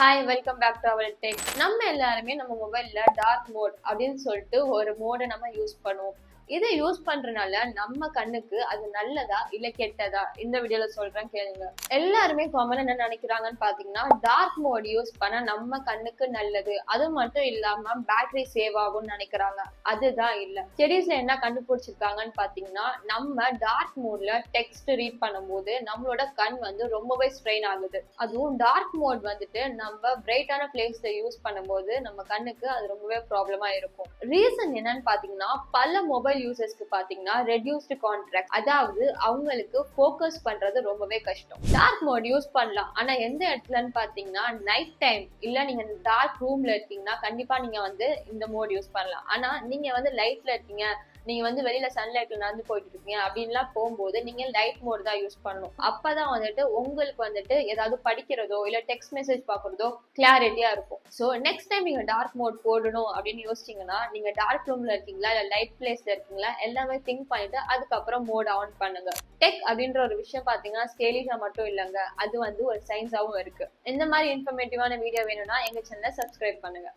Hi welcome back to our tech. நம்ம எல்லாருமே நம்ம மொபைல்ல டார்க் மோட் அப்படின்னு சொல்லிட்டு ஒரு மோடை நம்ம யூஸ் பண்ணுவோம். இதை யூஸ் பண்றதுனால நம்ம கண்ணுக்கு அது நல்லதா இல்ல கெட்டதா இந்த வீடியோல சொல்றேன் கேளுங்க. எல்லாருமே காமனா என்ன நினைக்கிறாங்கன்னு பாத்தீங்கன்னா, டார்க் மோட் யூஸ் பண்ணா நம்ம கண்ணுக்கு நல்லது, அது மட்டும் இல்லாம பேட்டரி சேவ் ஆகும்னு நினைக்கிறாங்க. அதுதான் இல்ல. ஸ்டடீஸ்ல என்ன கண்டுபிடிச்சிருக்காங்கன்னு பாத்தீங்கன்னா, நம்ம டார்க் மோட்ல டெக்ஸ்ட் ரீட் பண்ணும்போது நம்மளோட கண் ரொம்பவே ஸ்ட்ரெயின் ஆகுது. அதுவும் டார்க் மோட் நம்ம பிரைட்டான பிளேஸ்ல யூஸ் பண்ணும்போது நம்ம கண்ணுக்கு அது ரொம்பவே ப்ராப்ளமா இருக்கும். ரீசன் என்னன்னு பாத்தீங்கன்னா, பல மொபைல் யூசர்ஸ்க்கு பாத்தீங்கன்னா ரெடியூஸ்டு கான்ட்ராக்ட், அதாவது அவங்களுக்கு ஃபோக்கஸ் பண்றது ரொம்பவே கஷ்டம். டார்க் மோட் யூஸ் பண்ணலாம், ஆனா எந்த இடத்துலன்னு பாத்தீங்கன்னா நைட் டைம் இல்ல நீங்க டார்க் ரூம்ல இருக்கீங்கன்னா கண்டிப்பா நீங்க இந்த மோட் யூஸ் பண்ணலாம். ஆனா நீங்க லைட்ல இருக்கீங்க, நீங்க வெளியில சன்லைட்ல நடந்து போயிட்டு இருக்கீங்க அப்படின்லாம் போகும்போது நீங்க லைட் மோட் தான் யூஸ் பண்ணணும். அப்பதான் உங்களுக்கு ஏதாவது படிக்கிறதோ இல்ல டெக்ஸ்ட் மெசேஜ் பாக்குறதோ கிளாரிட்டியா இருக்கும். ஸோ நெக்ஸ்ட் டைம் நீங்க டார்க் மோட் போடணும் அப்படின்னு யோசிச்சீங்கன்னா நீங்க டார்க் ரூம்ல இருக்கீங்களா இல்ல லைட் பிளேஸ்ல இருக்கீங்களா எல்லாமே திங்க் பண்ணிட்டு அதுக்கப்புறம் மோட் ஆன் பண்ணுங்க. டெக் அப்படின்ற ஒரு விஷயம் பாத்தீங்கன்னா ஸ்கேலிஷா மட்டும் இல்லைங்க, அது ஒரு சயின்ஸாவும் இருக்கு. இந்த மாதிரி இன்ஃபர்மேட்டிவான வீடியோ வேணும்னா எங்க சேனலை சப்ஸ்கிரைப் பண்ணுங்க.